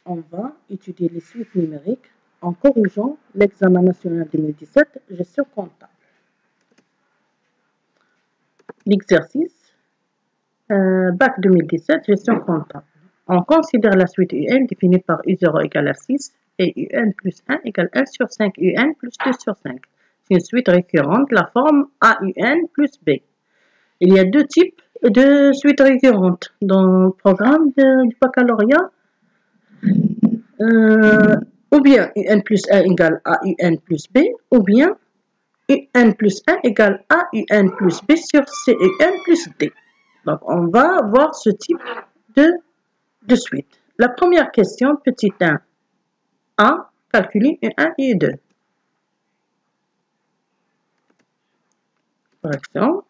on va étudier les suites numériques en corrigeant l'examen national 2017, gestion comptable. L'exercice, bac 2017, gestion comptable. On considère la suite UN définie par U0 égale à 6 et UN plus 1 égale 1 sur 5 UN plus 2 sur 5. C'est une suite récurrente, la forme AUN plus B. Il y a deux types de suites récurrentes dans le programme du baccalauréat. Ou bien UN plus 1 égale AUN plus B, ou bien UN plus 1 égale AUN plus B sur CUN plus D. Donc, on va voir ce type de suite. La première question, petit 1, A, calculer U1 et U2. Correction,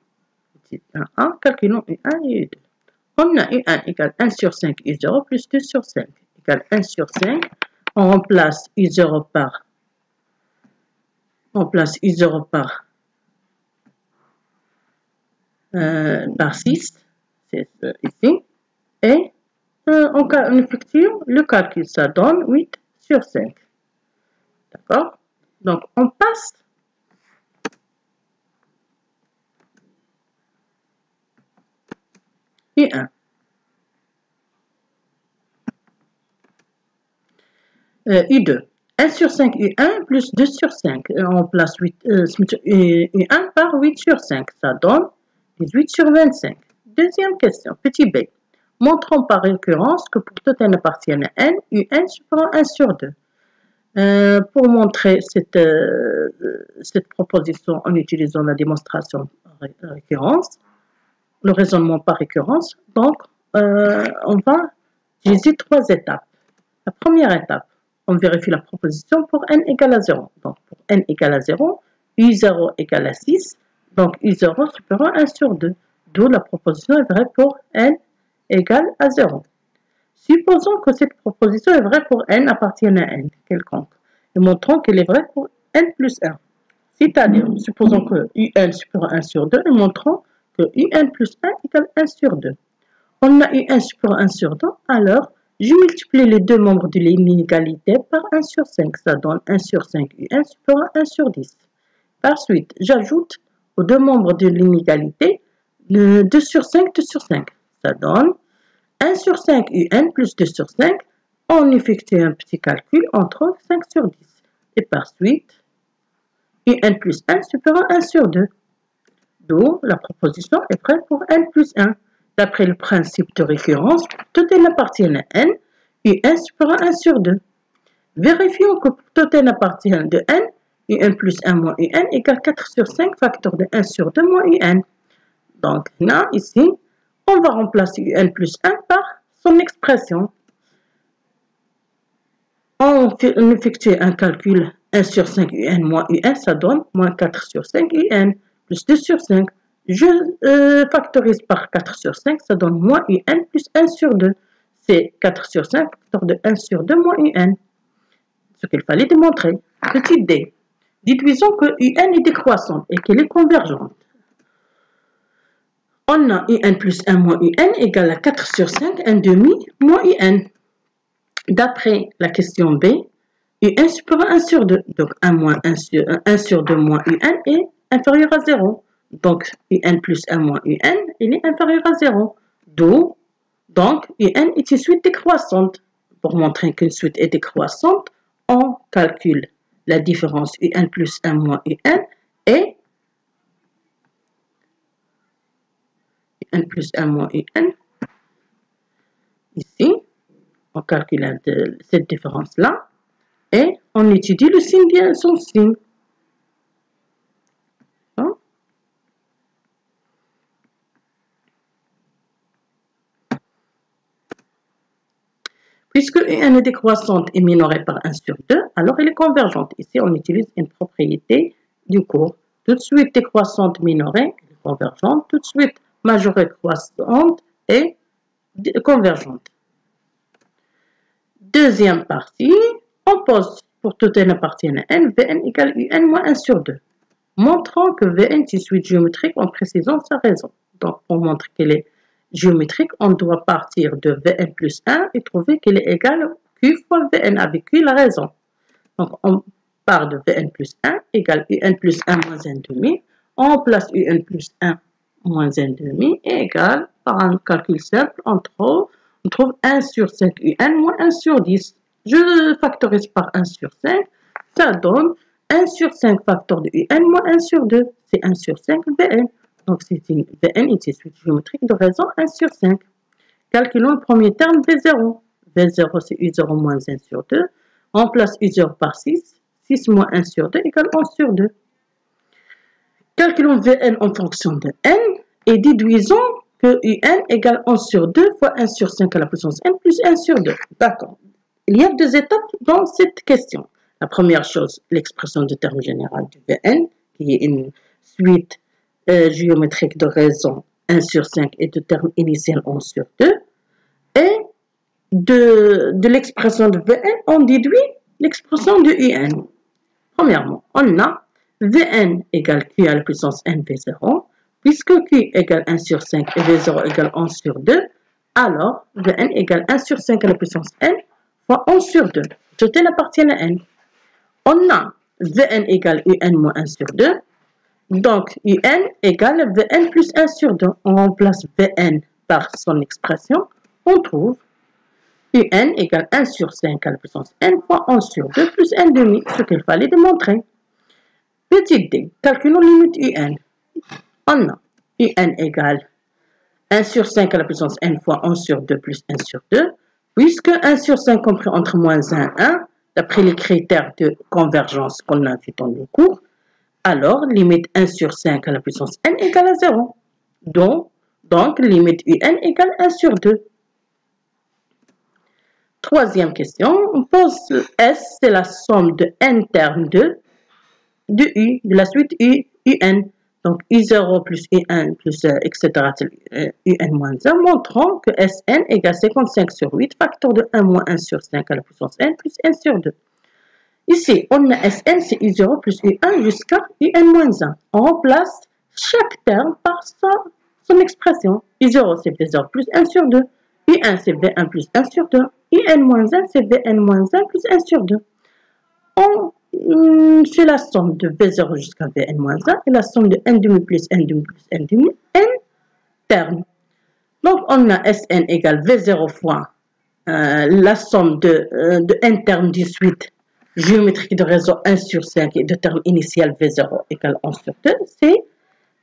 petit 1A, calculons U1 et U2. On a U1 égale 1 sur 5 U0 plus 2 sur 5 égale 1 sur 5. On remplace U0 par 6, c'est ici, et on effectue le calcul, ça donne 8 sur 5. D'accord? Donc, on passe U1. U2. 1 sur 5 U1 plus 2 sur 5. On place U1 par 8 sur 5. Ça donne 18 sur 25. Deuxième question. Petit b. Montrons par récurrence que pour tout n appartienne à n, UN supérieure à 1 sur 2. Pour montrer cette proposition en utilisant la démonstration par récurrence, le raisonnement par récurrence, donc on va utiliser 3 étapes. La première étape, on vérifie la proposition pour n égale à 0. Donc, pour n égale à 0, U0 égale à 6. Donc, U0 supérieur à 1 sur 2. D'où la proposition est vraie pour n égale à 0. Supposons que cette proposition est vraie pour n appartienne à n quelconque. Et montrons qu'elle est vraie pour n plus 1. C'est-à-dire, supposons que un supérieur à 1 sur 2 et montrons que un plus 1 égale 1 sur 2. On a un supérieur à 1 sur 2, alors je multiplie les deux membres de l'inégalité par 1 sur 5. Ça donne 1 sur 5 UN supérieur à 1 sur 10. Par suite, j'ajoute aux deux membres de l'inégalité 2 sur 5, 2 sur 5. Ça donne 1 sur 5 UN plus 2 sur 5. On effectue un petit calcul entre 5 sur 10. Et par suite, UN plus 1 supérieur à 1 sur 2. D'où la proposition est vraie pour n plus 1. D'après le principe de récurrence, tout n appartient à n, UN supérieur à 1 sur 2. Vérifions que pour tout n appartient de n, UN plus 1 moins UN égale 4 sur 5 facteur de 1 sur 2 moins UN. Donc là, ici, on va remplacer UN plus 1 par son expression. On effectue un calcul 1 sur 5 UN moins UN, ça donne moins 4 sur 5 UN plus 2 sur 5. Je factorise par 4 sur 5, ça donne moins UN plus 1 sur 2. C'est 4 sur 5 facteur de 1 sur 2 moins UN. Ce qu'il fallait démontrer. Petit d. Déduisons que UN est décroissante et qu'elle est convergente. On a UN plus 1 moins UN égale à 4 sur 5, 1 demi moins UN. D'après la question B, UN supérieur à 1 sur 2. Donc 1 sur 2 moins UN est inférieur à 0. Donc, UN plus 1 moins UN, il est inférieur à 0. D'où, donc, UN est une suite décroissante. Pour montrer qu'une suite est décroissante, on calcule la différence UN plus 1 moins UN et UN plus 1 moins UN. Ici, on calcule cette différence-là et on étudie le signe bien son signe. Puisque UN est décroissante et minorée par 1 sur 2, alors elle est convergente. Ici, on utilise une propriété du cours. Tout de suite décroissante minorée, elle est convergente. Tout de suite majorée croissante et convergente. Deuxième partie, on pose pour tout n appartient à n, Vn égale Un moins 1 sur 2. Montrons que Vn est une suite géométrique en précisant sa raison. Donc, on montre qu'elle est géométrique, on doit partir de Vn plus 1 et trouver qu'elle est égale Q fois Vn avec Q, la raison. Donc, on part de Vn plus 1 égale Un plus 1 moins 1 demi. On place Un plus 1 moins 1 demi égale, par un calcul simple, on trouve 1 sur 5 Un moins 1 sur 10. Je factorise par 1 sur 5. Ça donne 1 sur 5 facteur de Un moins 1 sur 2. C'est 1 sur 5 Vn. Donc, c'est une Vn est une suite géométrique de raison 1 sur 5. Calculons le premier terme V0. V0, c'est U0 moins 1 sur 2. On place U0 par 6. 6 moins 1 sur 2 égale 11 sur 2. Calculons Vn en fonction de n et déduisons que Un égale 11 sur 2 fois 1 sur 5 à la puissance n plus 1 sur 2. D'accord. Il y a deux étapes dans cette question. La première chose, l'expression du terme général du Vn, qui est une suite géométrique de raison 1 sur 5 et de terme initial 11 sur 2. Et de l'expression de Vn, on déduit l'expression de Un. Premièrement, on a Vn égale Q à la puissance n V0. Puisque Q égale 1 sur 5 et V0 égale 11 sur 2, alors Vn égale 1 sur 5 à la puissance n fois 11 sur 2. Jeter la partie à n. On a Vn égale Un moins 1 sur 2. Donc, Un égale Vn plus 1 sur 2. On remplace Vn par son expression. On trouve Un égale 1 sur 5 à la puissance n fois 11 sur 2 plus 1 demi, ce qu'il fallait démontrer. Petit d, calculons limite Un. On a Un égale 1 sur 5 à la puissance n fois 11 sur 2 plus 1 sur 2. Puisque 1 sur 5 compris entre moins 1 et 1, d'après les critères de convergence qu'on a vu dans le cours, alors limite 1 sur 5 à la puissance n égale à 0. Donc limite Un égale 1 sur 2. Troisième question, on pose S, c'est la somme de n termes de U, de la suite Un. Donc U0 plus U1 plus etc. Un moins 1, montrant que Sn égale 55 sur 8, facteur de 1 moins 1 sur 5 à la puissance n plus 1 sur 2. Ici, on a Sn, c'est U0 plus U1 jusqu'à Un moins 1. On remplace chaque terme par son expression. U0, c'est V0 plus 1 sur 2. U1, c'est V1 plus 1 sur 2. Un moins 1, c'est Vn moins 1 plus 1 sur 2. On fait la somme de V0 jusqu'à Vn moins 1 et la somme de n demi plus n demi plus n demi, n termes. Donc, on a Sn égale V0 fois la somme de n termes 18 géométrique de raison 1 sur 5 et de terme initial V0 égale 11 sur 2. C'est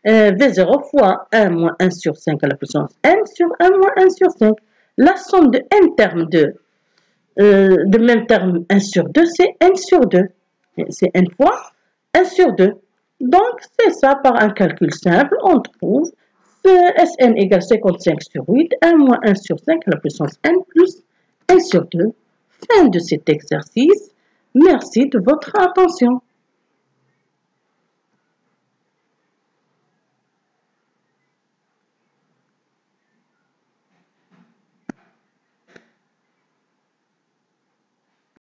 V0 fois 1 moins 1 sur 5 à la puissance n sur 1 moins 1 sur 5. La somme de n termes de même terme 1 sur 2, c'est n sur 2. C'est n fois 1 sur 2. Donc, c'est ça, par un calcul simple, on trouve Sn égale 55 sur 8, 1 moins 1 sur 5 à la puissance n plus 1 sur 2. Fin de cet exercice. Merci de votre attention.